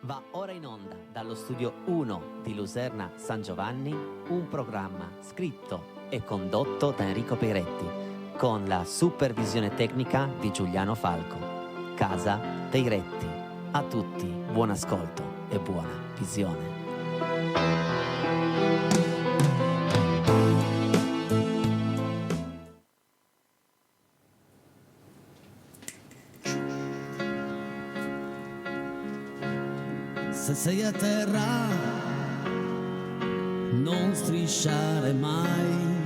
Va ora in onda dallo studio 1 di Luserna San Giovanni un programma scritto e condotto da Enrico Peretti con la supervisione tecnica di Giuliano Falco. Casa dei Retti. A tutti buon ascolto e buona visione. Se sei a terra, non strisciare mai.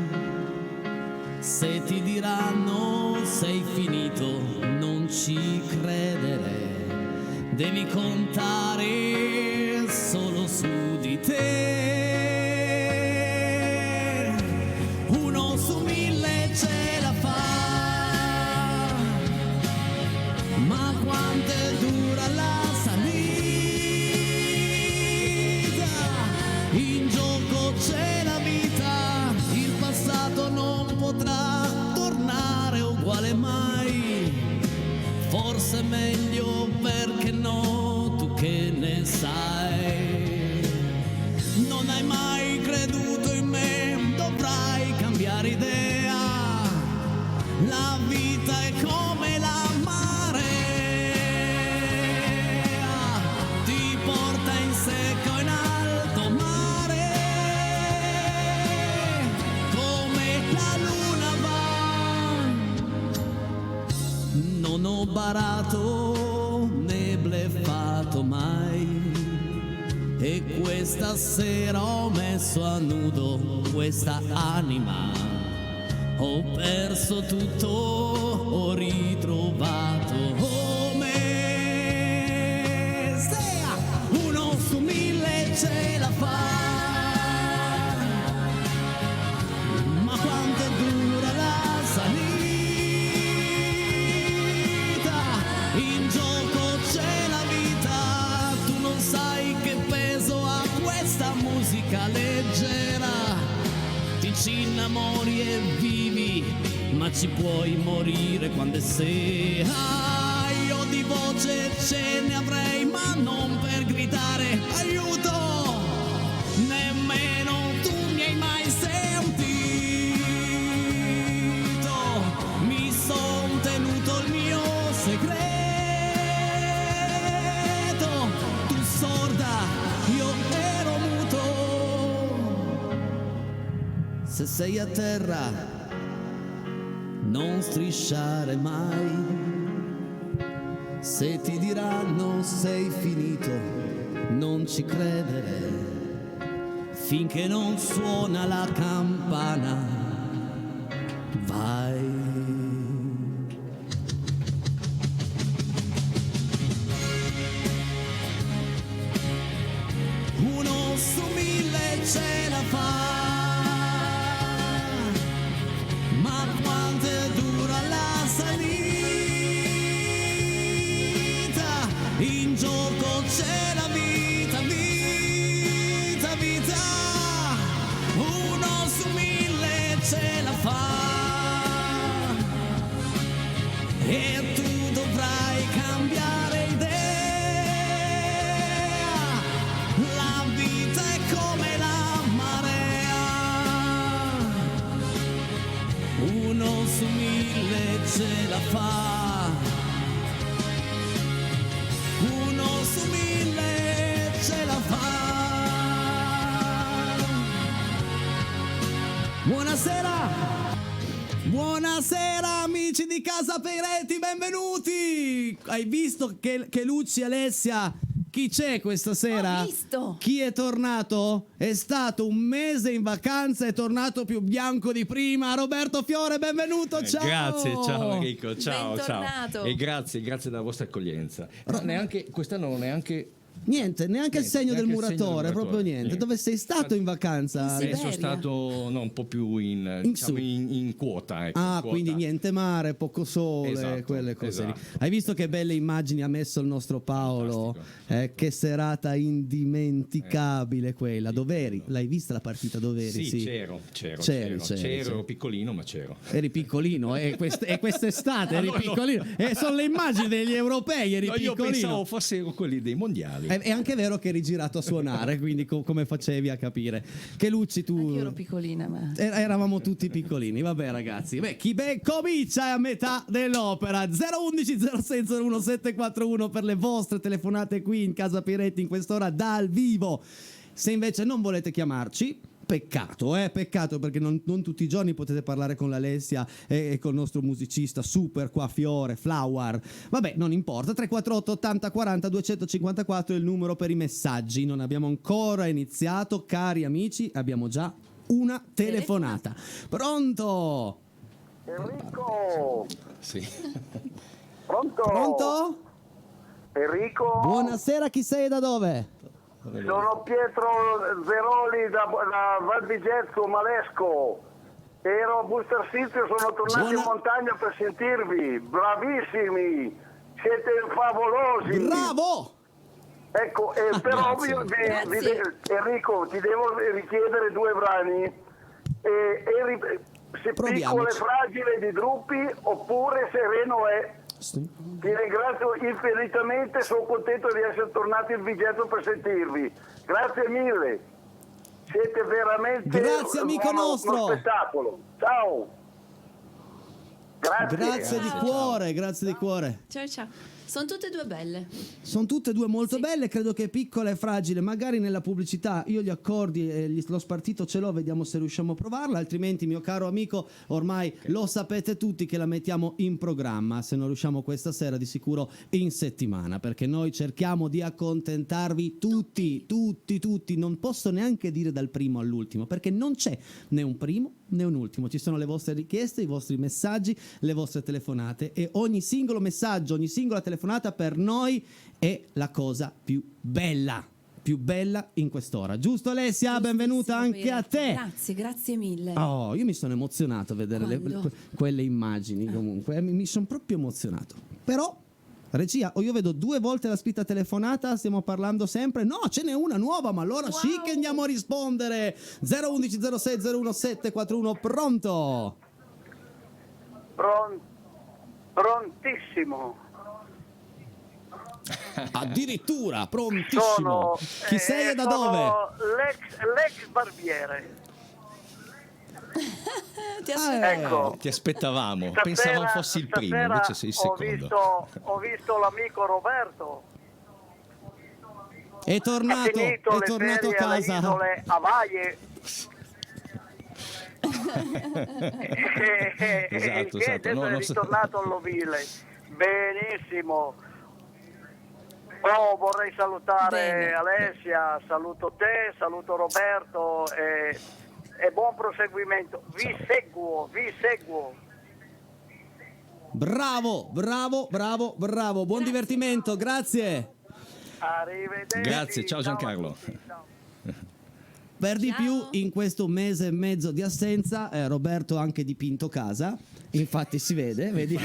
Se ti diranno sei finito, non ci credere. Devi contare solo su di te. 1 su 1000 ce la fa, ma quanto è dura la salita. In gioco c'è la vita, il passato non potrà tornare uguale mai. Forse è meglio, perché no, tu che ne sai. Non hai mai creduto in me, dovrai cambiare idea. La vita è come la marea, ti porta in secco in alto mare. Come la luna va, non ho barato né bleffato mai. E questa sera ho messo a nudo questa anima. Ho perso tutto, ho ritrovato me. Stea, 1 su 1000 ce la fa, ma quanto è dura la salita. In gioco c'è la vita, tu non sai che peso ha questa musica leggera. Ti ci innamori e vivi, ma ci puoi morire quando sei. Io di voce ce ne avrei, ma non per gridare aiuto. Nemmeno tu mi hai mai sentito. Mi son tenuto il mio segreto. Tu sorda, io ero muto. Se sei a terra, non strisciare mai. Se ti diranno sei finito, non ci credere. Finché non suona la campana, vai. 1 su 1000 ce la fa, ma quanto è dura la salita. In gioco c'è la vita, vita, vita. 1 su 1000 ce la fa, e tu dovrai cambiare idea. La vita è come la marea, 1 su 1000 ce la fa, 1 su 1000 ce la fa. Buonasera! Buonasera amici di Casa Peretti, benvenuti! Hai visto che Luci, Alessia, chi c'è questa sera? Ho visto! Chi è tornato? È stato un mese in vacanza, è tornato più bianco di prima. Roberto Fiore, benvenuto, ciao! Grazie, ciao Enrico, ciao, Bentornato. ciao. E grazie della vostra accoglienza. No, neanche, quest'anno non neanche... Niente, neanche il segno del neanche il segno muratore, del proprio muratore, niente. niente. Dove sei stato in vacanza? In Sono Siberia. stato un po' più su. in quota. Ecco, Ah, in quota. quindi niente mare, poco sole, Esatto, quelle cose lì. esatto. Hai visto che belle immagini ha messo il nostro Paolo? Che serata indimenticabile quella. Dov'eri? L'hai vista la partita? Dov'eri? Sì, c'ero, C'eri. ero piccolino, ma c'ero. Eri piccolino, e quest'estate eri piccolino. E sono le immagini degli europei, eri No, io piccolino. pensavo fossero quelli dei mondiali. uguali. È anche vero che eri girato a suonare, quindi come facevi a capire? Che Lucci tu... Anche io ero piccolina, ma... Eravamo tutti piccolini, vabbè ragazzi. Beh, chi ben comincia è a metà dell'opera. 011 06 01 741 per le vostre telefonate qui in Casa Piretti in quest'ora dal vivo. Se invece non volete chiamarci, peccato perché non tutti i giorni potete parlare con l'Alessia e col nostro musicista super qua Fiore, Flower. Vabbè, non importa. 348 80 40 254 è il numero per i messaggi. Non abbiamo ancora iniziato, cari amici, abbiamo già una telefonata. Pronto? Enrico! Sì. Pronto? Pronto? Enrico? Buonasera, chi sei e da dove? Sono Pietro Zeroli da Val Vigezzo, Malesco. Ero a Buster City e sono tornato in montagna per sentirvi. Bravissimi! Siete favolosi! Bravo! Ecco, però Enrico, ti devo richiedere 2 brani. Se piccolo e fragile di Drupi oppure Sereno è. Ti ringrazio infinitamente, sono contento di essere tornato in Vigezzo per sentirvi. Grazie mille. Siete veramente grazie amico nostro. uno spettacolo. Ciao. Grazie di cuore, grazie di cuore. Ciao ciao. Sono tutte e due belle. Sono tutte e due molto belle, credo che Piccola e Fragile, magari nella pubblicità io gli accordi e lo spartito ce l'ho, vediamo se riusciamo a provarla, altrimenti mio caro amico ormai lo sapete tutti che la mettiamo in programma, se non riusciamo questa sera di sicuro in settimana, perché noi cerchiamo di accontentarvi tutti, non posso neanche dire dal primo all'ultimo, perché non c'è né un primo né un ultimo, ci sono le vostre richieste, i vostri messaggi, le vostre telefonate e ogni singolo messaggio, ogni singola telefonata per noi è la cosa più bella in quest'ora. Giusto Alessia? Benvenuta anche a te. Grazie mille. Oh, io mi sono emozionato a vedere quelle immagini comunque, mi sono proprio emozionato. Però regia, io vedo 2 volte la scritta telefonata, stiamo parlando sempre. No, ce n'è una nuova, ma allora sì che andiamo a rispondere. 011 06 01 741, pronto? Prontissimo. Addirittura prontissimo. Chi sei e da dove? L'ex barbiere. Ecco. Ti aspettavamo, pensavo fossi il primo, invece sei il secondo. Ho visto l'amico Roberto. È tornato a casa. Alle isole Hawaii. Esatto. Adesso è ritornato all'Ovile. Benissimo. Vorrei salutare Alessia, saluto te, saluto Roberto e buon proseguimento. Vi seguo. Bravo. Buon divertimento, grazie. Arrivederci. Grazie, ciao Giancarlo. Per di più, in questo mese e mezzo di assenza, Roberto ha anche dipinto casa. Infatti si vede, vedi,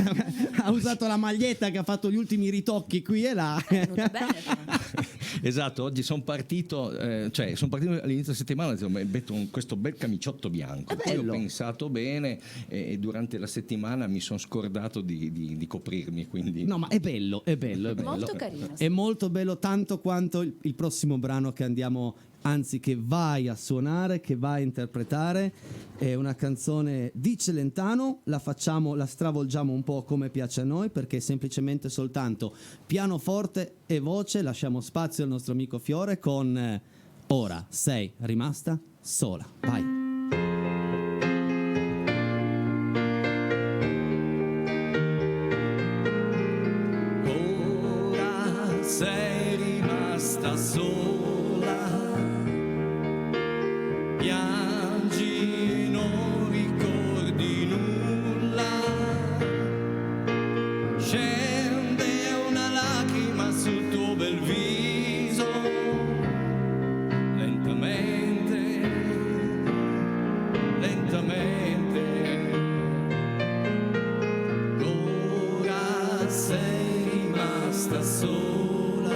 ha usato la maglietta che ha fatto gli ultimi ritocchi qui e là. Esatto, oggi sono partito all'inizio settimana, metto questo bel camiciotto bianco. Poi ho pensato bene e durante la settimana mi sono scordato di coprirmi. Quindi... No, ma è bello. Molto carino. È molto bello, tanto quanto il prossimo brano che andiamo, anzi che vai a suonare, che vai a interpretare. È una canzone di Celentano, la stravolgiamo un po' come piace a noi, perché è semplicemente soltanto pianoforte e voce. Lasciamo spazio al nostro amico Fiore con Ora sei rimasta sola. Vai. Ora sei rimasta sola, piangi, non ricordi nulla, scende una lacrima sul tuo bel viso, lentamente, ora sei rimasta sola,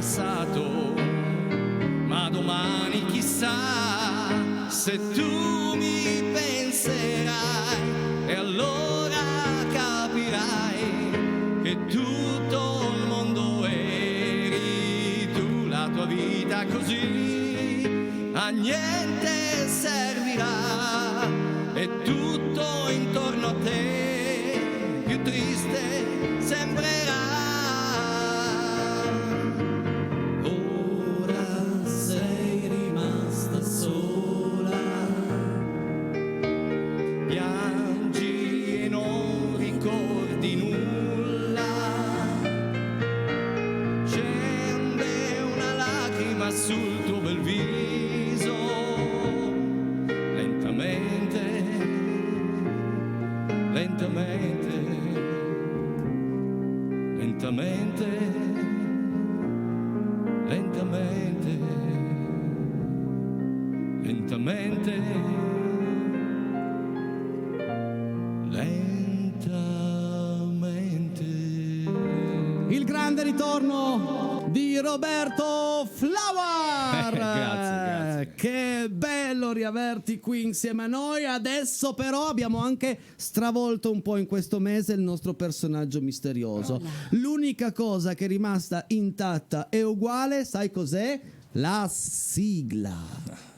passato, ma domani chissà se tu mi penserai e allora capirai che tutto il mondo eri tu, la tua vita così a niente servirà e tutto intorno a te più triste sembrerà. Ora sei rimasta sola, Piangi e non ricordi nulla, scende una lacrima sul tuo bel viso, lentamente, lentamente, lentamente, lentamente, lentamente. Lentamente. Il grande ritorno di Roberto Flower. Grazie. Che bello riaverti qui insieme a noi. Adesso però abbiamo anche stravolto un po' in questo mese il nostro personaggio misterioso. L'unica cosa che è rimasta intatta e uguale, sai cos'è? La sigla.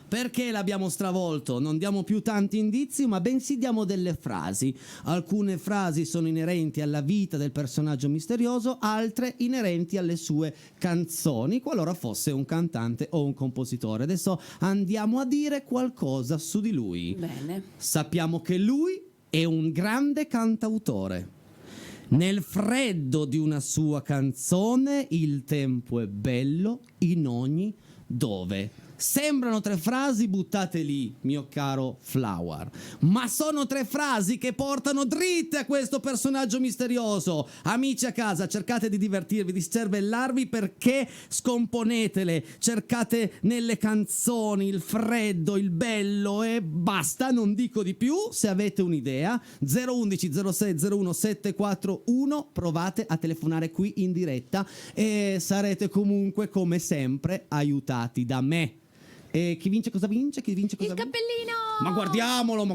Perché l'abbiamo stravolto? Non diamo più tanti indizi, ma bensì diamo delle frasi. Alcune frasi sono inerenti alla vita del personaggio misterioso, altre inerenti alle sue canzoni, qualora fosse un cantante o un compositore. Adesso andiamo a dire qualcosa su di lui. Bene. Sappiamo che lui è un grande cantautore. Nel freddo di una sua canzone il tempo è bello in ogni dove. Sembrano 3 frasi buttate lì, mio caro Flower, ma sono 3 frasi che portano dritte a questo personaggio misterioso. Amici a casa, cercate di divertirvi, di cervellarvi, perché scomponetele, cercate nelle canzoni il freddo, il bello e basta, non dico di più. Se avete un'idea, 011 06 01 741, provate a telefonare qui in diretta e sarete comunque come sempre aiutati da me. E chi vince cosa vince? Chi vince cosa Il vince? cappellino! Ma guardiamolo,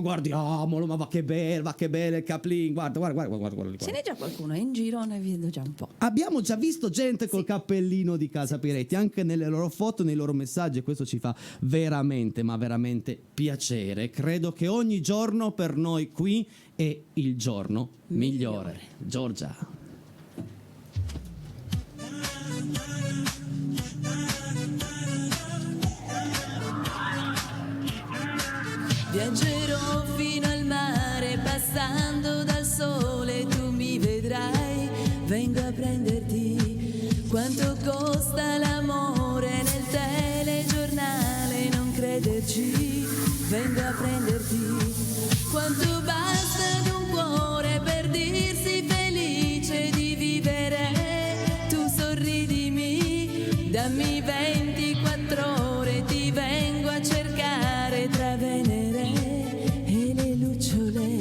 ma va che bello il cappellino, guarda. Ce n'è già qualcuno in giro, ne vedo già un po'. Abbiamo già visto gente col cappellino di Casa Piretti, anche nelle loro foto, nei loro messaggi, e questo ci fa veramente, ma veramente piacere. Credo che ogni giorno per noi qui è il giorno migliore. Giorgia. Viaggerò fino al mare, passando dal sole, tu mi vedrai, vengo a prenderti. Quanto costa l'amore nel telegiornale, non crederci, vengo a prenderti. Quanto basta ad un cuore per dirsi felice di vivere, tu sorridimi, dammi 24 ore, ti vengo a cercare tra Venere e le lucciole.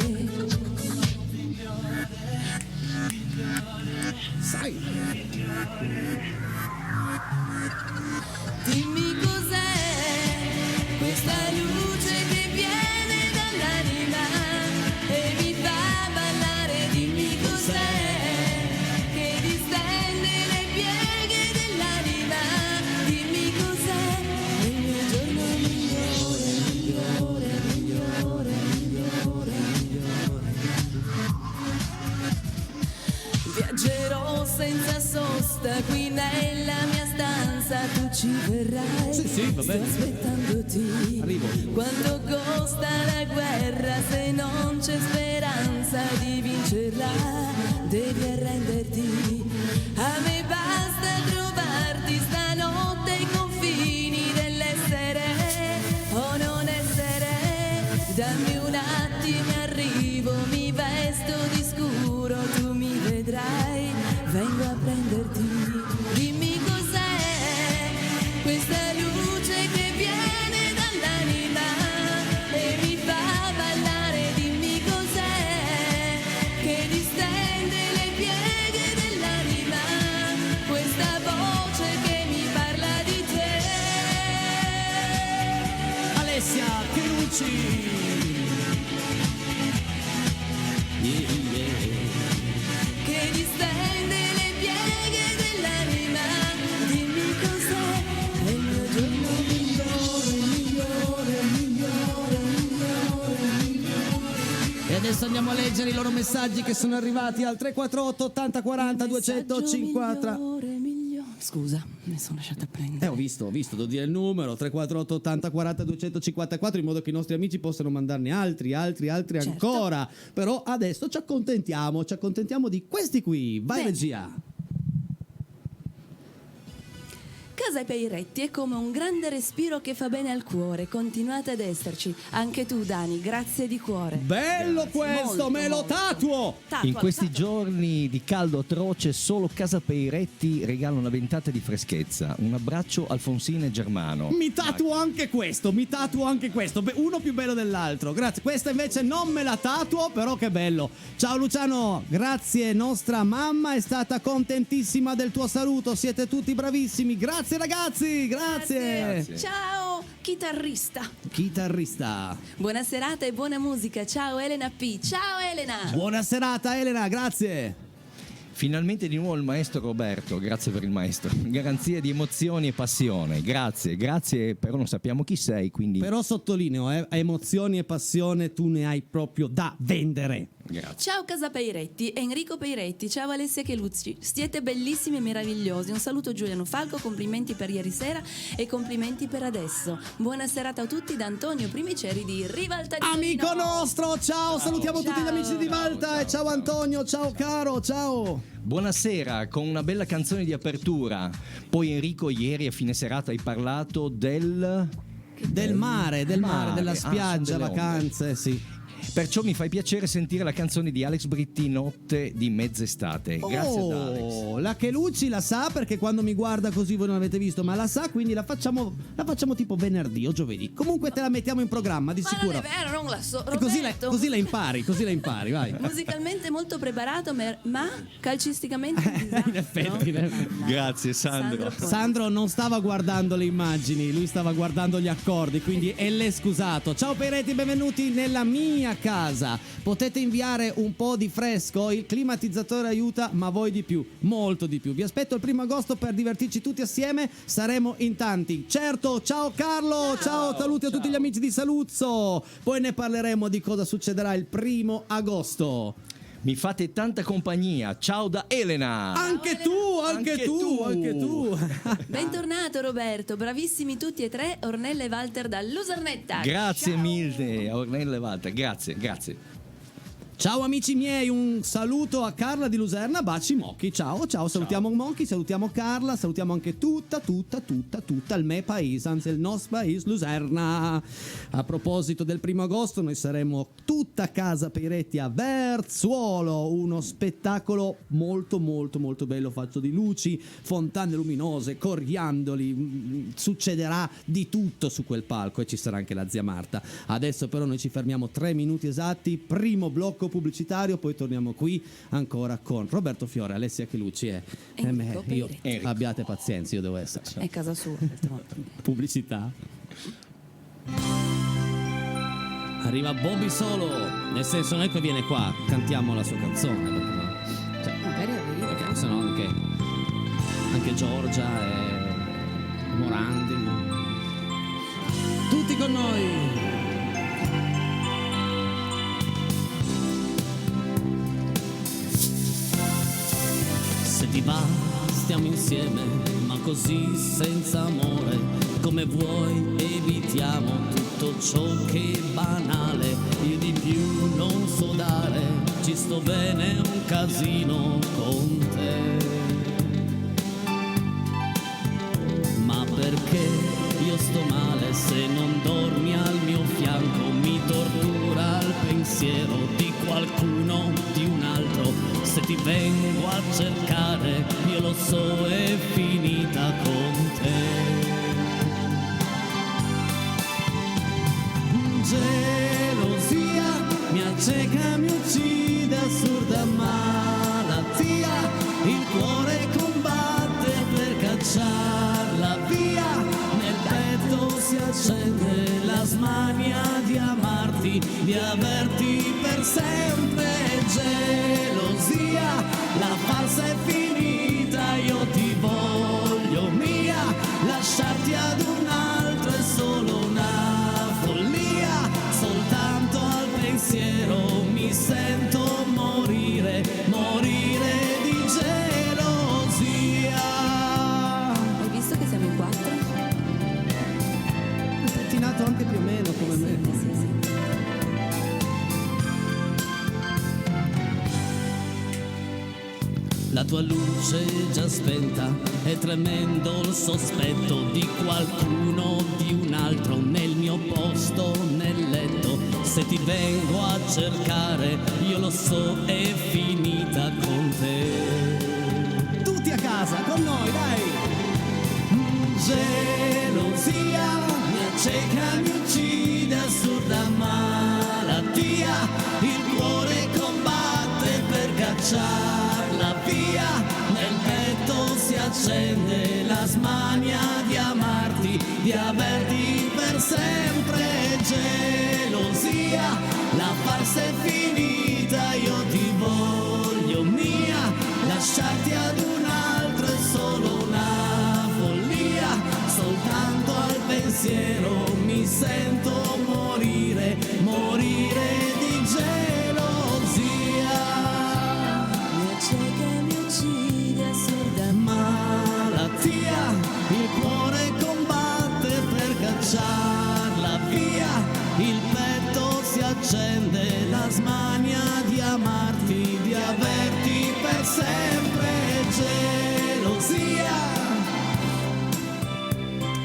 Sai. Dimmi cos'è questa luce che viene dall'anima e mi fa ballare. Dimmi cos'è che distende le pieghe dell'anima. Dimmi cos'è il mio giorno migliore. Viaggerò senza sosta qui nella mia stanza, tu ci verrai. Sì, va bene. Sto aspettandoti. Arrivo. Quanto costa la guerra se non c'è speranza di vincerla? Devi arrenderti. A me basta trovarti stanotte ai confini dell'essere o non essere. Dammi un attimo, arrivo, mi vesto di scuro, tu mi vedrai, vengo a prenderti. Dimmi cos'è andiamo a leggere i loro messaggi che sono arrivati al 348 80 40 250. Scusa, mi sono lasciata prendere. Ho visto, devo dire il numero 348 80 40 254 in modo che i nostri amici possano mandarne altri Certo. ancora. Però adesso ci accontentiamo di questi qui. Vai Bene. regia. Casa Peiretti è come un grande respiro che fa bene al cuore. Continuate ad esserci. Anche tu, Dani, grazie di cuore. Bello questo, Molto, me lo molto. tatuo. In questi Tatua. giorni di caldo atroce solo Casa Peiretti regala una ventata di freschezza. Un abbraccio Alfonsina e Germano. Mi tatuo anche questo. Beh, uno più bello dell'altro. Grazie. Questa invece non me la tatuo, però che bello. Ciao Luciano, grazie. Nostra mamma è stata contentissima del tuo saluto. Siete tutti bravissimi. Grazie ragazzi, grazie. Ciao, chitarrista. Chitarrista. Buona serata e buona musica. Ciao Elena P. Ciao Elena. Buona serata Elena, grazie. Finalmente di nuovo il maestro Roberto, grazie per il maestro. Garanzia di emozioni e passione. Grazie, però non sappiamo chi sei, quindi Però sottolineo, emozioni e passione tu ne hai proprio da vendere. grazie. Ciao Casa Peiretti, Enrico Peiretti, ciao Alessia Chelucci, siete bellissimi e meravigliosi. Un saluto Giuliano Falco, complimenti per ieri sera e complimenti per adesso. Buona serata a tutti da Antonio Primiceri di Rivalta di Amico Torino. nostro, ciao, salutiamo tutti gli amici di Rivalta e ciao Antonio, ciao caro, ciao. Buonasera, con una bella canzone di apertura. Poi Enrico ieri a fine serata hai parlato del Del mare, della spiaggia, sono delle vacanze, sì. Perciò mi fai piacere sentire la canzone di Alex Britti, Notte di mezz'estate. Grazie ad Alex. La Chelucci la sa perché quando mi guarda così voi non l'avete visto, ma la sa, quindi la facciamo tipo venerdì o giovedì. Comunque te la mettiamo in programma di Ma sicuro. non è vero, non la so. E così Roberto. così la impari, vai. Musicalmente molto preparato, ma calcisticamente un disastro. In effetti. Grazie Sandro. Poi. Sandro non stava guardando le immagini, lui stava guardando gli accordi, quindi è l'escusato. Ciao Peiretti, benvenuti nella mia casa. Potete inviare un po' di fresco, il climatizzatore aiuta, ma voi di più, molto di più. Vi aspetto il 1 agosto per divertirci tutti assieme, saremo in tanti. Certo, ciao Carlo, ciao saluti a tutti gli amici di Saluzzo. Poi ne parleremo di cosa succederà il 1 agosto. Mi fate tanta compagnia. Ciao da Elena. Anche tu. Bentornato Roberto, bravissimi tutti e tre, Ornella e Walter da Lusernetta. Grazie Ciao. mille a Ornella e Walter. Grazie. Ciao amici miei, un saluto a Carla di Luserna, baci Mocchi, ciao, salutiamo Mocchi, salutiamo Carla, salutiamo anche tutta il me paese, anzi il nostro paese Luserna. A proposito del 1 agosto noi saremo tutta Casa Peiretti a Verzuolo, uno spettacolo molto bello fatto di luci, fontane luminose, coriandoli, succederà di tutto su quel palco e ci sarà anche la zia Marta. Adesso però noi ci fermiamo 3 minuti esatti, primo blocco pubblicitario, poi torniamo qui ancora con Roberto Fiore, Alessia Chelucci e Enrico io. Peiretti. Abbiate pazienza, io devo esserci. È casa sua. Pubblicità. Arriva Bobby Solo, nel senso non è che viene qua, cantiamo la sua canzone, perché Magari arriva. perché sennò anche Giorgia e Morandi. Tutti con noi. Se ti va stiamo insieme, ma così senza amore, come vuoi evitiamo tutto ciò che è banale. Io di più non so dare, ci sto bene un casino con te. Ma perché io sto male se non dormi al mio fianco? Mi tortura il pensiero di qualcuno, di un altro. Se ti vengo a cercare, io lo so, è finita con te. Gelosia mi acceca, mi uccide, assurda malattia. Il cuore combatte per cacciarla via. Nel petto si accende la smania di amarti, di averti per sempre. Gelosia, la farsa è finita, io ti voglio mia. Lasciarti ad un altro è solo una follia, soltanto al pensiero mi sento tua luce già spenta, è tremendo il sospetto di qualcuno, di un altro nel mio posto nel letto. Se ti vengo a cercare, io lo so, è finita con te. Tutti a casa, con noi, dai! Gelosia mi acceca, mi uccide, assurda malattia, il cuore combatte per cacciarla via, nel petto si accende la smania di amarti, di averti per sempre. Gelosia, la farsa è finita, io ti voglio mia, lasciarti ad un altro è solo una follia, soltanto al pensiero mi sento morire, morire di gelosia. Mi acceca, mi uccide, assurda Malattia, il cuore combatte per cacciarla via, il petto si accende, la smania di amarti, di averti per sempre. Gelosia.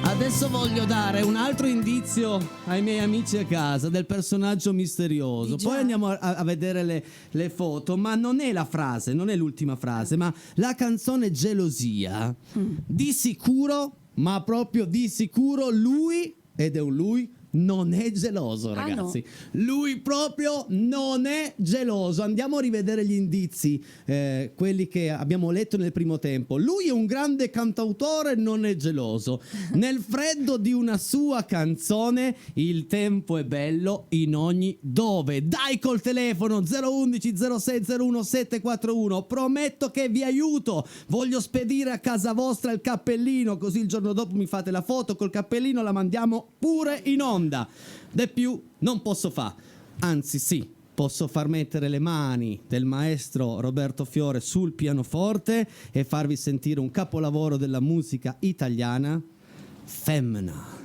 Adesso voglio dare un altro indizio ai miei amici a casa del personaggio misterioso. Poi andiamo a vedere le foto, ma non è la frase, non è l'ultima frase, ma la canzone Gelosia. Di sicuro, ma proprio di sicuro lui, ed è un lui, non è geloso, ragazzi. Lui proprio non è geloso. Andiamo a rivedere gli indizi, quelli che abbiamo letto nel primo tempo. Lui è un grande cantautore, non è geloso. Nel freddo di una sua canzone, il tempo è bello in ogni dove. Dai col telefono 011 0601 741. Prometto che vi aiuto. Voglio spedire a casa vostra il cappellino, così il giorno dopo mi fate la foto col cappellino, la mandiamo pure in onda. De più non posso fare, anzi sì, posso far mettere le mani del maestro Roberto Fiore sul pianoforte e farvi sentire un capolavoro della musica italiana, Femmina.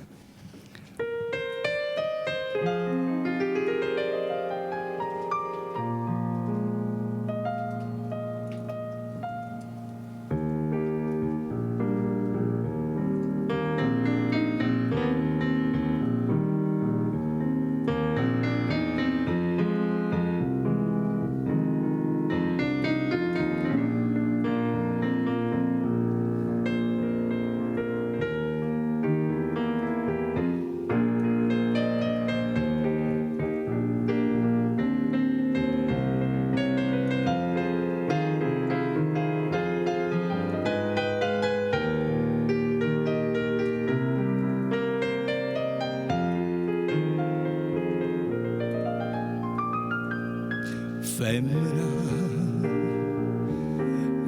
Femmina,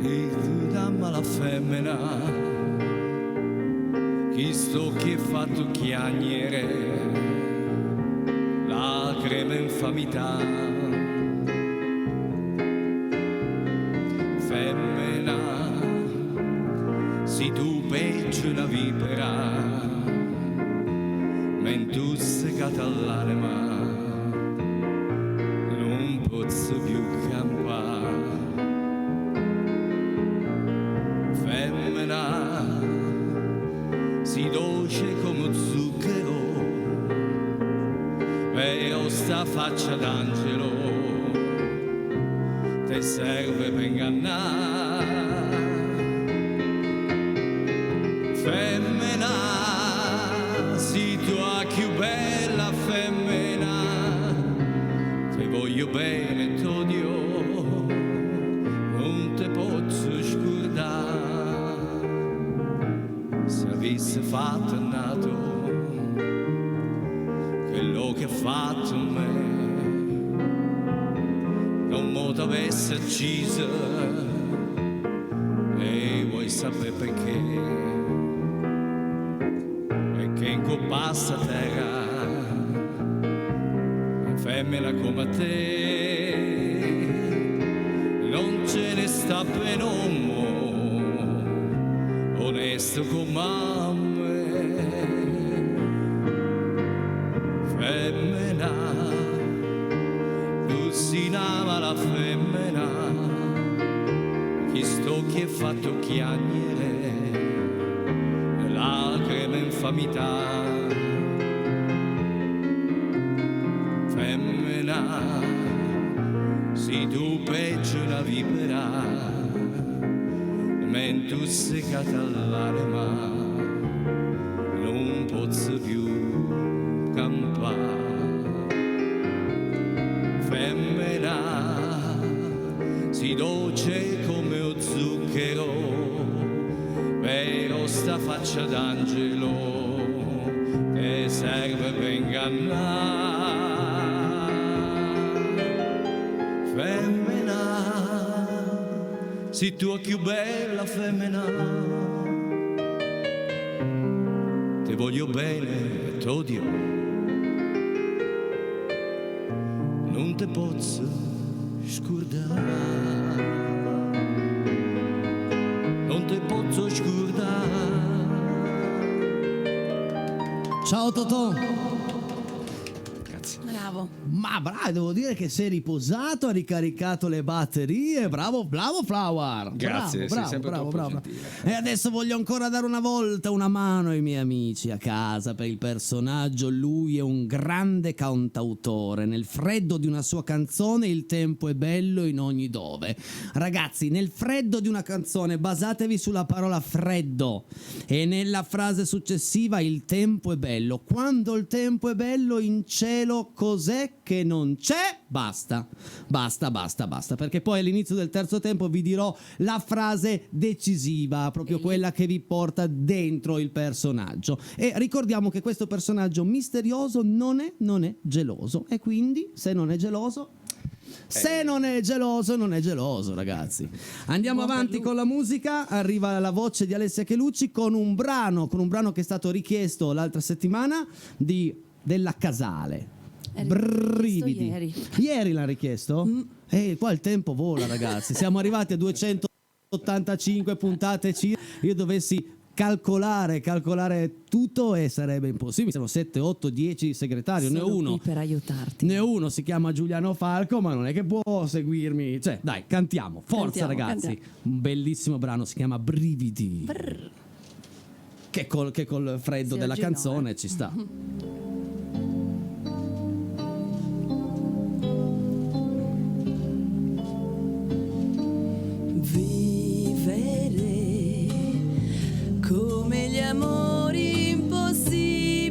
e tu dammi la femmina, chi sto che fatto chiagnere, lacrime infamità. Femmina, si tu peggio una vipera, mentre tu segata all'anima, posso più campare. Femmina, si dolce come zucchero, però sta faccia d'angelo te serve per ingannare. Femmina, si tua più bella femmina, te voglio bene, t'odio, non te posso scordare. Se avessi fatto nato quello che ha fatto me, non mo t'avesse ucciso, e vuoi sapere perché? Perché in passa terra femmina come te non ce ne sta per uomo onesto come me. Femmina, tu si ama la femmina, chi sto fatto chiagnere lacrime e infamità. Femmina, si tu peggio una vipera, mentre tu seccata all'anima, non posso più campare. Femmina, si dolce come lo zucchero, però sta faccia d'angelo che serve per ingannare. Femmina, si tu è più bella femmina, ti voglio bene e t'odio, non te posso scordare, non te posso scordare. Ciao Totò. Grazie. Bravo. Ma bravo, devo dire che sei riposato, ha ricaricato le batterie. Bravo, bravo Flower. Grazie, bravo, sei sempre bravo, troppo bravo. gentile. E adesso voglio ancora dare una volta una mano ai miei amici a casa per il personaggio. Lui è un grande cantautore. Nel freddo di una sua canzone il tempo è bello in ogni dove. Ragazzi, nel freddo di una canzone basatevi sulla parola freddo e nella frase successiva il tempo è bello. Quando il tempo è bello in cielo cos'è che non c'è? Basta, perché poi all'inizio del terzo tempo vi dirò la frase decisiva, proprio quella che vi porta dentro il personaggio. E ricordiamo che questo personaggio misterioso non è geloso, e quindi se non è geloso, non è geloso, ragazzi. Andiamo avanti con la musica. Arriva la voce di Alessia Chelucci con un brano che è stato richiesto l'altra settimana della Casale. Brividi. Ieri l'ha richiesto? Qua il tempo vola, ragazzi. Siamo arrivati a 285 puntate circa. Io dovessi calcolare tutto e sarebbe impossibile. Siamo 7, 8, 10 segretari, ne ho Sono uno. qui per aiutarti. Ne ho uno, si chiama Giuliano Falco, ma non è che può seguirmi. Cioè, dai, cantiamo. Forza, ragazzi. Cantiamo. Un bellissimo brano, si chiama Brividi. Che col freddo Sì, della oggi no, canzone ci sta. Vivere come gli amori impossibili,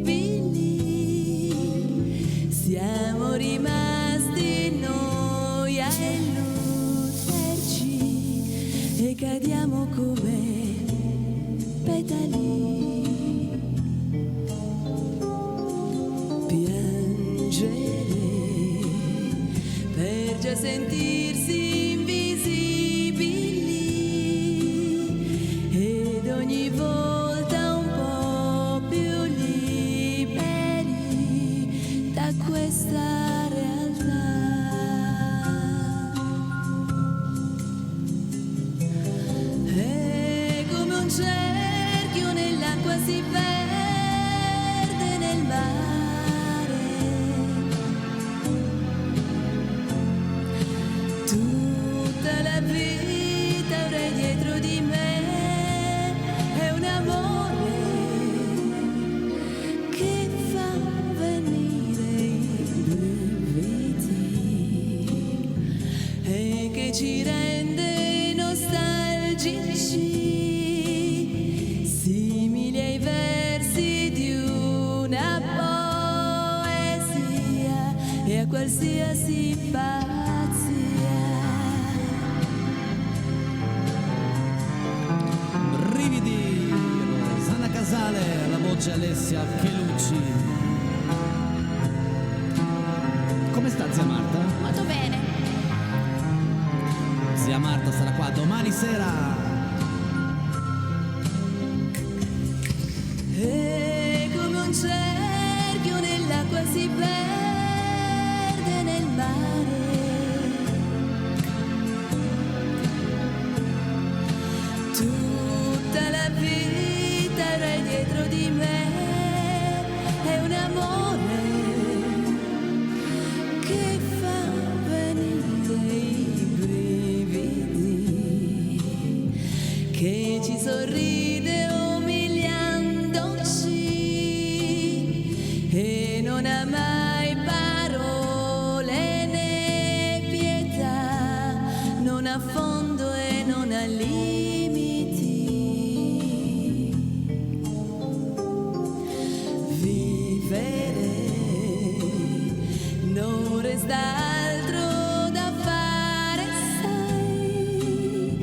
siamo rimasti noi a illuderci e cadiamo come petali. Piangere per già sentirsi invisibili ed ogni volta un po' più liberi da questa realtà. È come un cerchio nell'acqua si perde nel mare. Tutta la vita avrei dietro di me, è un amore che fa venire i brividi e che ci rende nostalgici, simili ai versi di una poesia e a qualsiasi pazzia. Brividi, Rosanna Casale, la voce Alessia Chelucci. Come sta zia Marta? Molto bene. Zia Marta sarà qua domani sera. E come un cerchio nell'acqua si perde nel mare. Tutta la vita avrei dietro di me, è un amore che fa venire i brividi che ci sorride umiliandoci e non ha mai parole né pietà, non ha fondo e non ha limiti. Vivere non resta altro da fare, sai,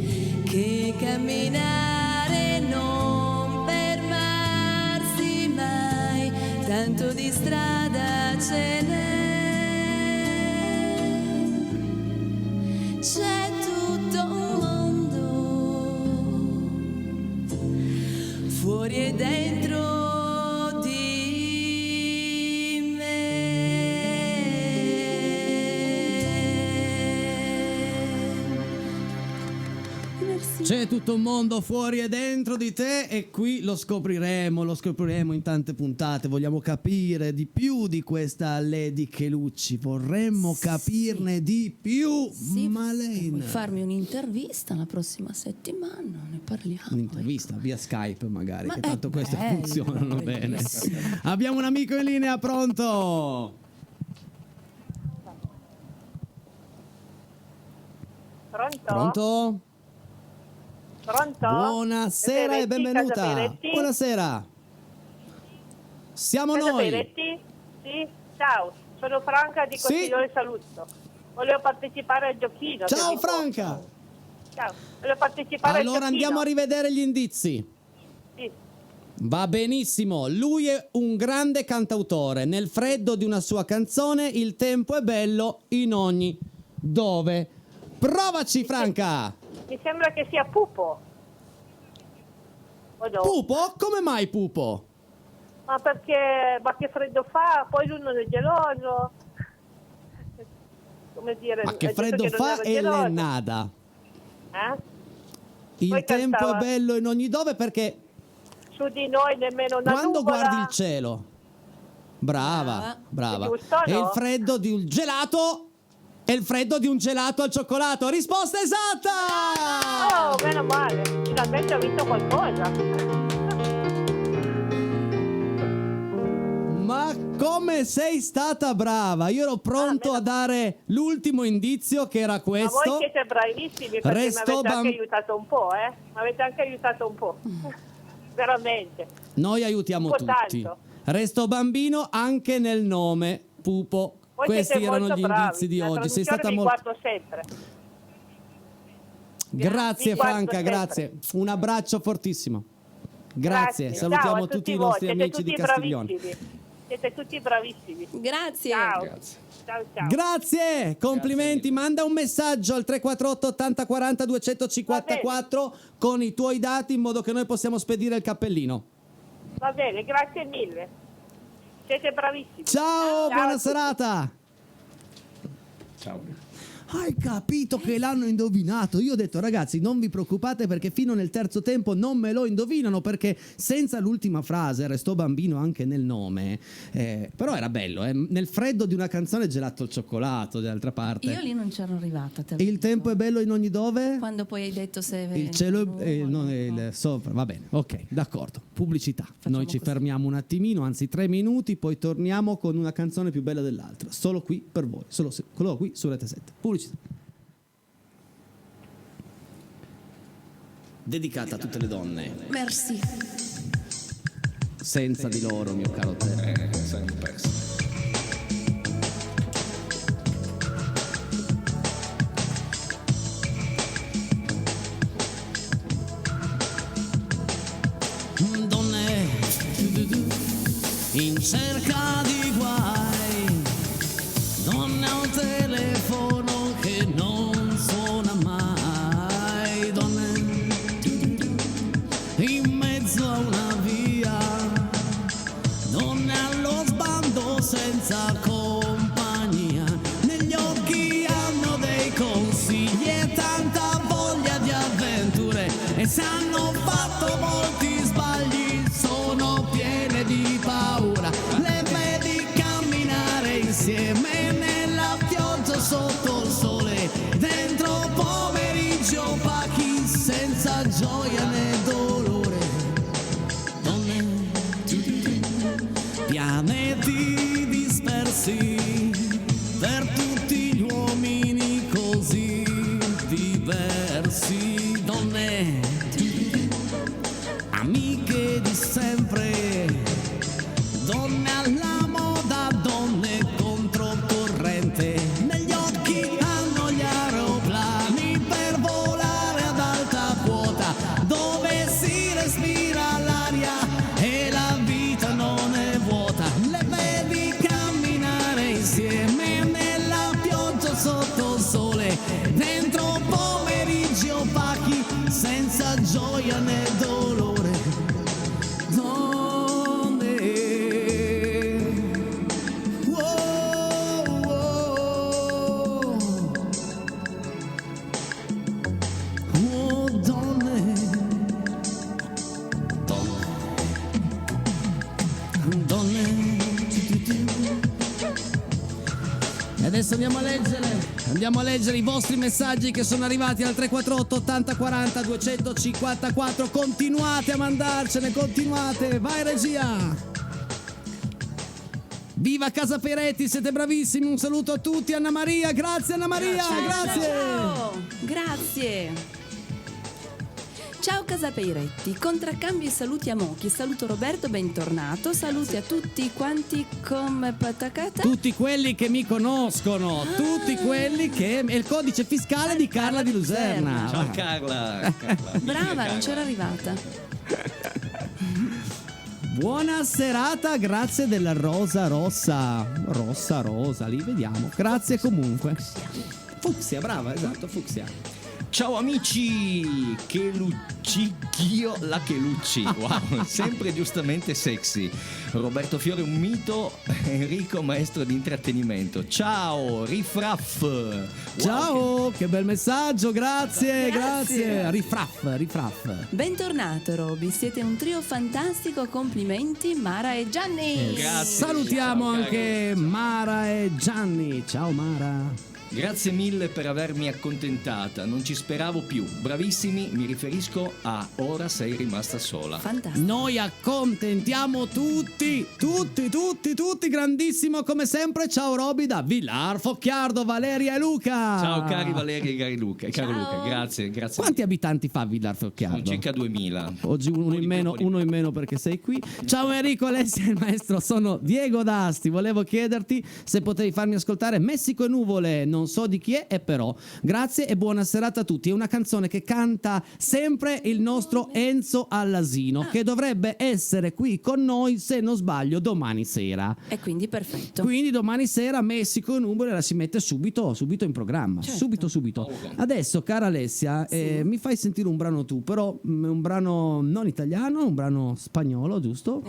che camminare, non fermarsi mai, tanto di strada ce n'è, c'è tutto un mondo fuori e dentro di me. Merci. C'è tutto un mondo fuori e dentro di te e qui lo scopriremo in tante puntate. Vogliamo capire di più di questa Lady Chelucci, vorremmo capirne di più. Sì, Ma lei vuoi farmi un'intervista la prossima settimana? Ne parliamo. un'intervista via Skype magari, Ma che è tanto queste bello, funzionano bene. bellissimo. Abbiamo un amico in linea, pronto? Pronto? Pronto? Pronto? Buonasera e Peretti, benvenuta. Casa Peretti? Buonasera. Siamo Casa noi. Peretti? Sì, ciao, sono Franca di Sì. Costiglione Saluzzo. Volevo partecipare al giochino. Ciao se mi Franca. posso. Ciao, volevo partecipare al Allora giochino. andiamo a rivedere gli indizi. Sì. Va benissimo, lui è un grande cantautore. Nel freddo di una sua canzone il tempo è bello in ogni dove. Provaci Franca. Mi sembra che sia Pupo. O no? Pupo? Come mai Pupo? Ma perché, ma che freddo fa? Poi lui non è geloso. Come dire, Ma che ha detto freddo che non fa era e geloso. le nada. Eh? Il Poi tempo cantava- è bello in ogni dove perché Su di noi nemmeno una quando nuvola. guardi il cielo. Brava, brava. È giusto, E no? il freddo di un gelato è il freddo di un gelato al cioccolato. Risposta esatta! Oh, meno male, finalmente ho vinto qualcosa. Ma come sei stata brava! Io ero pronto a dare l'ultimo indizio che era Ma questo. voi siete bravissimi perché Resto mi avete anche bam- aiutato un po', eh? Mi avete anche aiutato un po'. Veramente. Noi aiutiamo Un po' tutti. tanto. Resto bambino anche nel nome, Pupo. Voi Questi siete erano molto gli bravi. indizi di La oggi. Sei traduzione stata vi molto. guardo sempre. Grazie Vi guardo Franca, sempre. grazie. Un abbraccio fortissimo. Grazie, Ciao salutiamo a tutti i voi, nostri siete amici di tutti Castiglione. bravissimi. Siete tutti bravissimi. Grazie. Ciao. Grazie. Ciao, ciao. Grazie, complimenti. Manda un messaggio al 348 80 40 254 con i tuoi dati in modo che noi possiamo spedire il cappellino. Va bene, grazie mille. Siete bravissimi. Ciao, Ciao buona a tutti. serata. Ciao. Hai capito che l'hanno indovinato? Io ho detto ragazzi non vi preoccupate perché fino nel terzo tempo non me lo indovinano perché senza l'ultima frase restò bambino anche nel nome, però era bello, nel freddo di una canzone gelato al cioccolato d'altra parte. Io lì non c'ero arrivata. te lo Il dico. tempo è bello in ogni dove? Quando poi hai detto se Il cielo è non è il sopra, va bene, ok, d'accordo. Pubblicità. Noi ci così. fermiamo un attimino, anzi 3 minuti, poi torniamo con una canzone più bella dell'altra. Solo qui per voi, solo qui su Rete 7. Pubblicità. Dedicata a tutte le donne. Merci. Senza di loro, mio caro te. Saremo persi. Donne in cerca di guai, donne al telefono che non suona mai, donne in mezzo a una via, donne allo sbando senza compagnia, negli occhi hanno dei consigli e tanta voglia di avventure e se hanno fatto molti sbagli sono piene di paura, le vedi camminare insieme nella pioggia sotto il sole, dentro pomeriggio opachi senza gioia né angoscia né dolore. Donne, oh, donne, donne. E adesso andiamo a leggere i vostri messaggi che sono arrivati al 348 80 40 254. Continuate a mandarcene, continuate. Vai regia. Viva Casa Peretti, siete bravissimi. Un saluto a tutti. Anna Maria, grazie Anna Maria, grazie. Ciao. Grazie. Ciao Casa Peiretti, contraccambio e saluti a Mochi, saluto Roberto, bentornato, saluti a tutti quanti come patacata. Tutti quelli che mi conoscono, tutti quelli che è il codice fiscale di Carla di Luserna. Ciao Carla. Brava, non c'era arrivata. Buona serata, grazie della rosa rossa, lì vediamo. Grazie comunque. Fucsia, brava, esatto, fucsia. Ciao amici, che luccichio la che lucci, wow, sempre giustamente sexy. Roberto Fiore un mito, Enrico maestro di intrattenimento. Ciao, Rifraff. Wow, Ciao, che bel messaggio, grazie. Rifraff. Bentornato Roby, siete un trio fantastico, complimenti Mara e Gianni. Grazie. Salutiamo Ciao, anche Mara e Gianni. Ciao Mara. Grazie mille per avermi accontentata, non ci speravo più. Bravissimi, mi riferisco a Ora sei rimasta sola. Fantastico. Noi accontentiamo tutti, grandissimo come sempre. Ciao Roby da Villar Focchiardo, Valeria e Luca. Ciao cari Valeria e cari Luca, Ciao. grazie. Quanti abitanti fa Villar Focchiardo? Sono circa 2000. Oggi uno in meno perché sei qui. Ciao Enrico, Alessia e il maestro, sono Diego D'Asti. Volevo chiederti se potevi farmi ascoltare Messico e nuvole, non so di chi è, e però grazie e buona serata a tutti. È una canzone che canta sempre il nostro Enzo Allasino, che dovrebbe essere qui con noi, se non sbaglio, domani sera. E quindi perfetto. Quindi domani sera Messico e nuvole la si mette subito in programma. Certo. Subito. Adesso, cara Alessia, mi fai sentire un brano tu, però un brano non italiano, un brano spagnolo, giusto?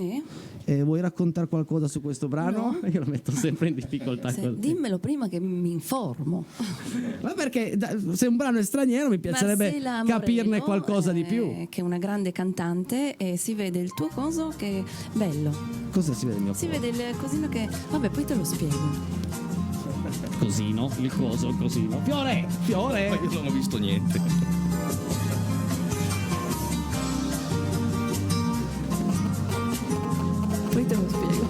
Vuoi raccontare qualcosa su questo brano? No. Io lo metto sempre in difficoltà con te. Dimmelo prima che mi informo. Ma perché se un brano è straniero mi piacerebbe Marcela capirne Moreno, qualcosa di più. che è una grande cantante, e si vede il tuo coso che è bello. Cosa si vede il mio Si vede il cosino che... Vabbè, poi te lo spiego. cosino, il coso, il cosino. Fiore! Ma io non ho visto niente. Poi te lo spiego.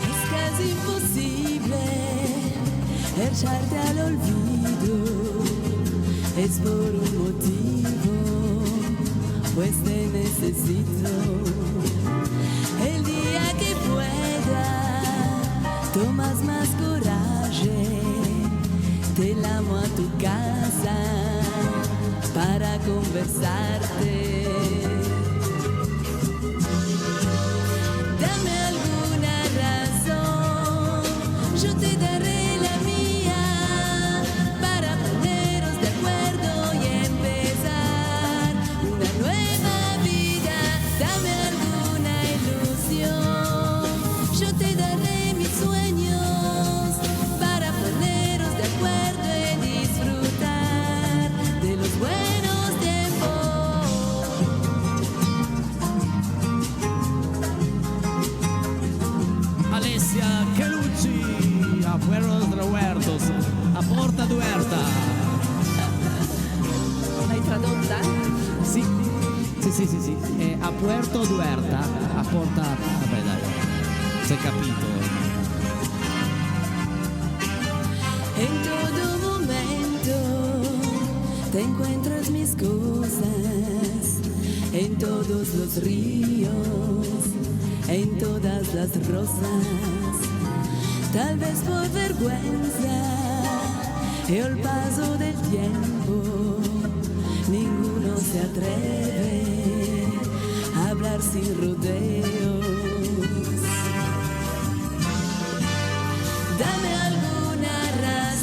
Es casi imposible echarte al olvido, es por un motivo, pues te necesito. El día que pueda, tomas más coraje, te llamo a tu casa para conversarte. Dame alguna razón, yo te daré la mía para poneros de acuerdo y empezar una nueva vida. Dame alguna ilusión, yo te daré mis sueños para poneros de acuerdo y disfrutar de los buenos tiempos. Alessia Chelucci a Puerto de Huertos, a Porta Duerta. L'hai tradotta? Sì. A Puerto Duerta, a Porta. Vabbè dai, si è capito. En todo momento te encuentras mis cosas, en todos los ríos, en todas las rosas. Tal vez por vergüenza y el paso del tiempo, ninguno se atreve a hablar sin rodeos. Dame alguna razón.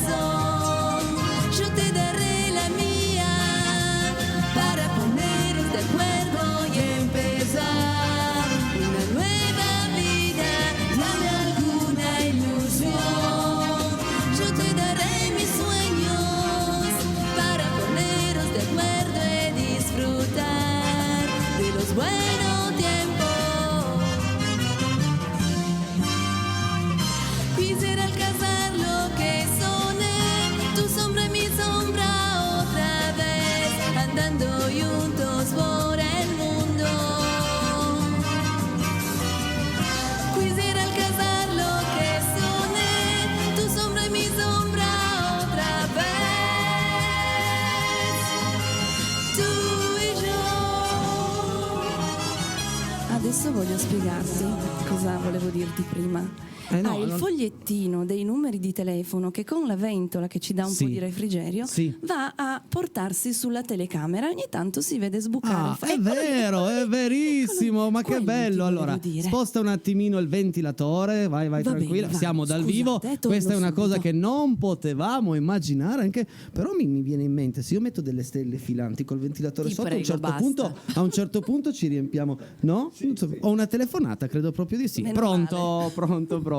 spiegarti cosa volevo dirti prima. No, il fogliettino dei numeri di telefono che con la ventola che ci dà un Sì. po' di refrigerio Sì. va a portarsi sulla telecamera, ogni tanto si vede sbucare. È vero, è verissimo, ma che Quello ti bello. volevo Allora, dire. sposta un attimino il ventilatore, vai Va tranquilla, bene, vai. siamo dal Scusate, vivo. torno Questa è una cosa subito. che non potevamo immaginare, anche però mi viene in mente, se io metto delle stelle filanti col ventilatore Ti sotto, prego, a un certo punto ci riempiamo, no? Non so, ho una telefonata, credo proprio di sì. Meno Pronto, pronto.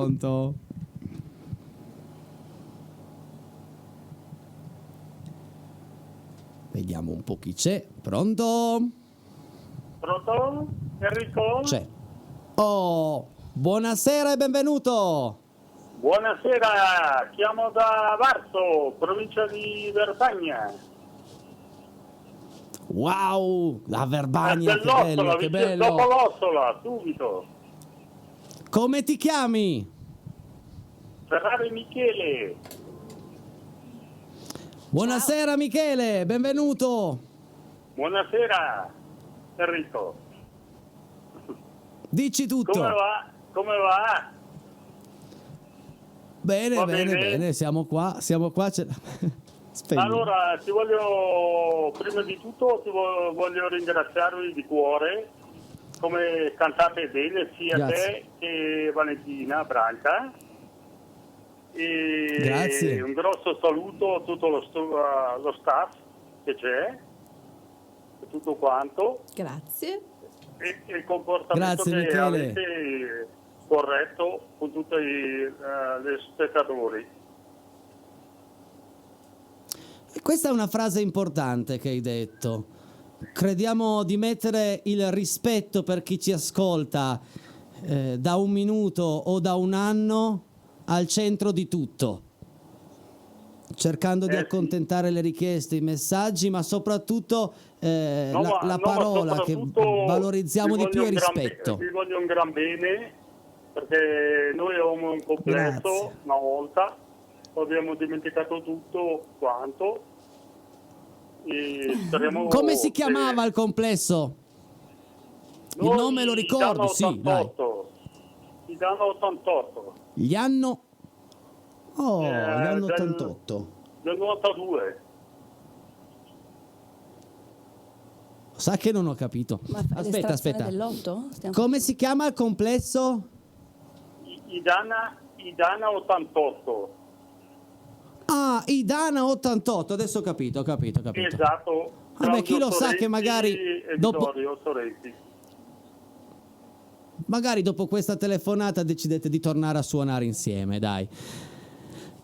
Vediamo un po' chi c'è. Pronto? Pronto? Enrico? C'è. Oh, buonasera e benvenuto. Buonasera, chiamo da Varzo, provincia di Verbania. Wow, la Verbania, che bello, Dell'Ossola, che vicino bello. dopo l'Ossola, subito. Come ti chiami? Ferrari Michele. Buonasera Michele, benvenuto. Buonasera, Enrico. Dici tutto. Come va? Come va? Bene, Va bene, bene. bene, siamo qua. Spegni. Allora, prima di tutto voglio ringraziarvi di cuore, come cantate bene sia Grazie. te che Valentina Branca. E Grazie. un grosso saluto a tutto lo staff che c'è, e tutto quanto, Grazie. e il comportamento Grazie, che Michele. avete corretto con tutti gli spettatori. Questa è una frase importante che hai detto. Crediamo di mettere il rispetto per chi ci ascolta da un minuto o da un anno al centro di tutto, cercando di Sì. accontentare le richieste, i messaggi, ma soprattutto la Ma parola che soprattutto valorizziamo vi di più è voglio rispetto. vi voglio un gran bene, perché noi avevamo un complesso Grazie. una volta, abbiamo dimenticato tutto quanto, e speriamo Come si chiamava il complesso? Il Noi nome lo ricordi? Idana Sì, 88. Idana 88 Gli anno... Oh, gli anno del- 88. del 92. Sa che non ho capito. Ma fai Aspetta, l'estrazione aspetta. dell'otto? Come si chiama il complesso? Idana 88. Ah, Idana 88, adesso ho capito. Esatto. Vabbè, chi lo sa Claudio che magari Soretti e dopo- Vittorio Soretti. Magari dopo questa telefonata decidete di tornare a suonare insieme, dai.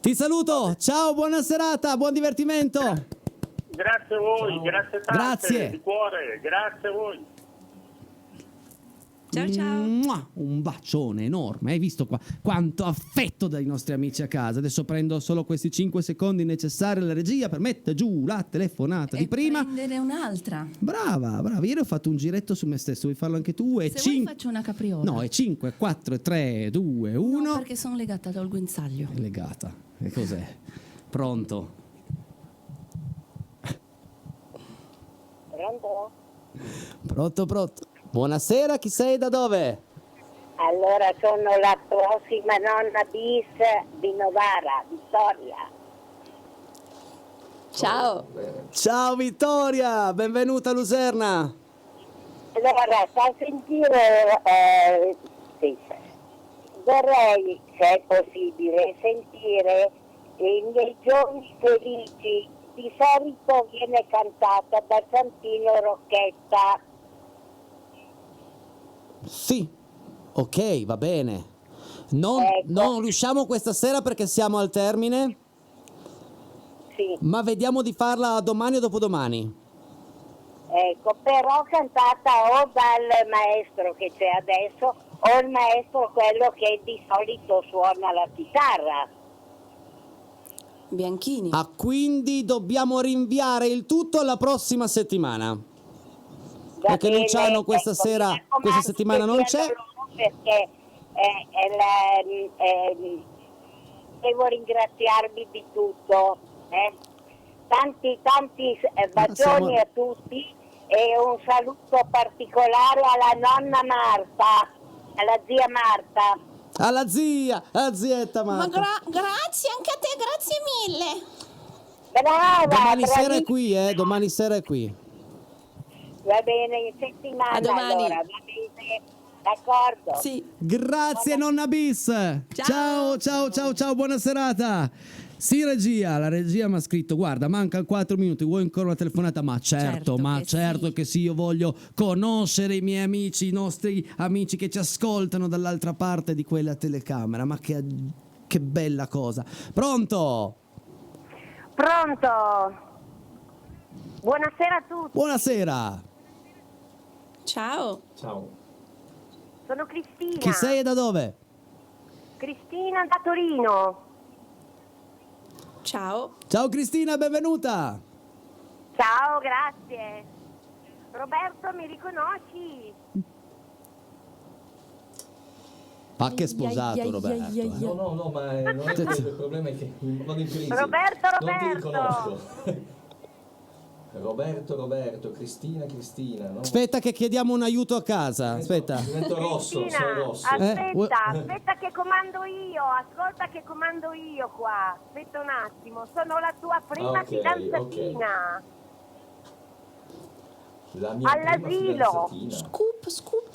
Ti saluto, ciao, buona serata, buon divertimento. Grazie a voi, grazie tante, Grazie. di cuore, grazie a voi. Ciao ciao. Mua, un bacione enorme, hai visto qua quanto affetto dai nostri amici a casa. Adesso prendo solo questi 5 secondi necessari alla regia per mettere giù la telefonata di prima. Prendere un'altra. Brava, ieri ho fatto un giretto su me stesso, vuoi farlo anche tu? Se vuoi faccio una capriola. No, è 5, 4, 3, 2, 1. No, perché sono legata al guinzaglio. È legata. E cos'è? Pronto? Pronto. Buonasera, chi sei, da dove? Allora sono la prossima nonna bis di Novara, Vittoria. Ciao. Ciao Vittoria, benvenuta a Luserna. Allora, fa sentire, sì, vorrei, se è possibile, sentire i miei giorni felici. Di solito viene cantata da Santino Rocchetta. Sì, ok, va bene. Non Ecco. riusciamo questa sera perché siamo al termine, Sì, ma vediamo di farla domani o dopodomani. ecco, però cantata o dal maestro che c'è adesso o il maestro quello che di solito suona la chitarra. Bianchini. Ah, quindi dobbiamo rinviare il tutto alla prossima settimana. Va Perché bene, Luciano questa ecco, sera, mi raccomando questa settimana che non siano c'è. loro, perché devo ringraziarvi di tutto. Tanti bacioni siamo- a tutti e un saluto particolare alla nonna Marta. alla zia Marta. Alla zietta Ma Marta. grazie anche a te, grazie mille. Brava, Domani sera è bravissima. qui, domani sera è qui. Va bene, in settimana A domani. allora, va bene, d'accordo. Sì. Grazie nonna Bis. Ciao, buona serata. Sì, regia, la regia mi ha scritto: guarda, mancano 4 minuti, vuoi ancora una telefonata? Ma certo che sì, io voglio conoscere i miei amici, i nostri amici che ci ascoltano dall'altra parte di quella telecamera. Ma che bella cosa. Pronto? Pronto? Buonasera a tutti. Buonasera. Ciao. Sono Cristina. Chi sei e da dove? Cristina da Torino. Ciao. Ciao Cristina, benvenuta. Ciao, grazie. Roberto, mi riconosci? Ma che sposato Roberto. No, ma non è quello, il problema è che vado in crisi. Roberto. Non ti riconosco. Roberto, Cristina, no? Aspetta che chiediamo un aiuto a casa. Aspetta. Divento rosso, Cristina, sono rosso. aspetta che comando io, ascolta che comando io qua. Aspetta un attimo, sono la tua prima fidanzatina. La mia All'asilo. prima fidanzatina. Scoop.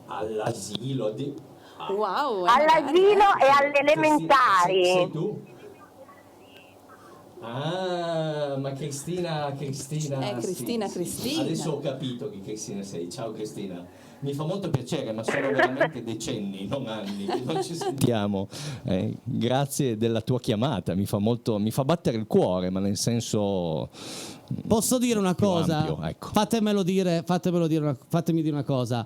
All'asilo. Wow. All'asilo e alle elementari. Sei tu? Ah, ma Cristina. Cristina. Adesso ho capito che Cristina sei. Ciao Cristina. Mi fa molto piacere, ma sono veramente decenni, non anni, che non ci sentiamo. Grazie della tua chiamata, mi fa battere il cuore, ma nel senso. Posso dire una cosa? Ampio, ecco. Fatemi dire una cosa.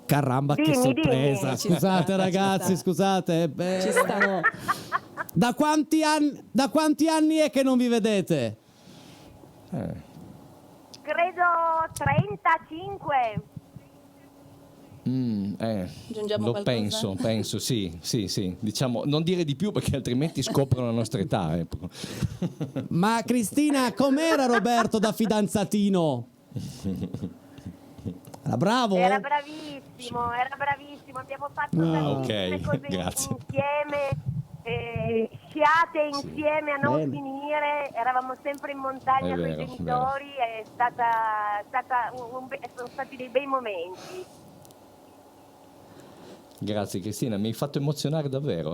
Caramba, che sorpresa. Dimmi. Scusate ragazzi, scusate. Ci sta. Da quanti anni è che non vi vedete? Credo 35. Aggiungiamo Lo qualcosa? penso, sì. Diciamo, non dire di più perché altrimenti scoprono la nostra età. Ma Cristina, com'era Roberto da fidanzatino? Era bravo? Era bravissimo. Abbiamo fatto tantissime cose grazie. insieme. Sciate insieme a non finire, eravamo sempre in montagna con i genitori, sono stati dei bei momenti. Grazie Cristina, mi hai fatto emozionare davvero.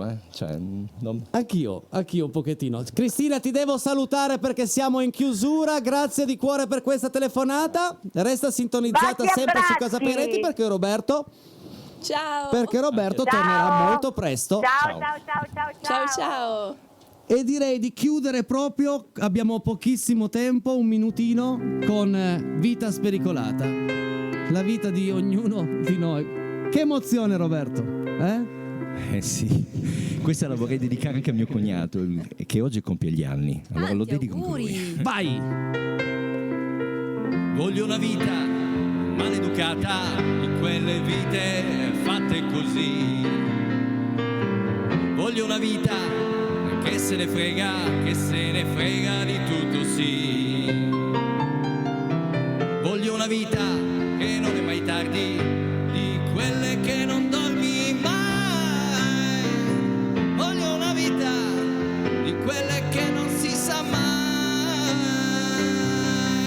Anch'io un pochettino. Cristina, ti devo salutare perché siamo in chiusura. Grazie di cuore per questa telefonata. Resta sintonizzata Baci, sempre su abbracci. Casa Peretti perché Roberto Ciao. tornerà molto presto. Ciao. E direi di chiudere proprio, abbiamo pochissimo tempo, un minutino, con Vita Spericolata. La vita di ognuno di noi. Che emozione Roberto, Sì, questa la vorrei dedicare anche a mio cognato, che oggi compie gli anni. Allora lo dedico anche a lui. Vai! Voglio una vita maleducata in quelle vite fatte così. Voglio una vita che se ne frega di tutto, sì. Voglio una vita che non è mai tardi, di quelle che non dormi mai. Voglio una vita di quelle che non si sa mai.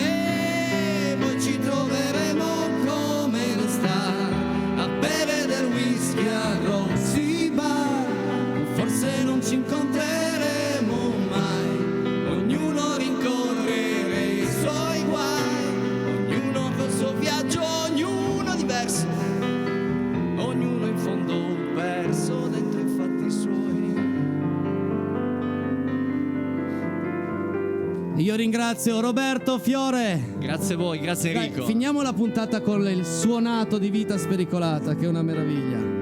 E poi ci troveremo come ne sta a bere del whisky a Rossi Bar. Forse non ci incontreremo mai, ognuno rincorrere i suoi guai, ognuno col suo viaggio, ognuno diverso, ognuno in fondo perso dentro i fatti suoi. Io ringrazio Roberto Fiore. Grazie a voi, grazie Enrico. Finiamo la puntata con il suonato di Vita Spericolata, che è una meraviglia.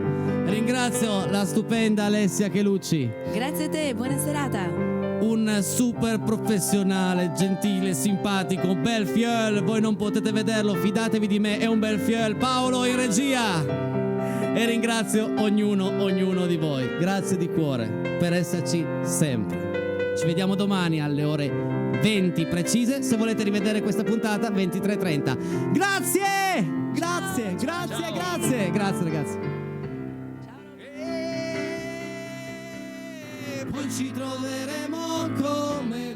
Ringrazio la stupenda Alessia Chelucci. Grazie a te, buona serata. Un super professionale, gentile, simpatico, bel fiel. Voi non potete vederlo, fidatevi di me, è un bel fiel. Paolo in regia. E ringrazio ognuno di voi. Grazie di cuore per esserci sempre. Ci vediamo domani alle ore 20 precise. Se volete rivedere questa puntata, 23:30. Grazie! Grazie, grazie, grazie. Grazie ragazzi. E poi ci troveremo come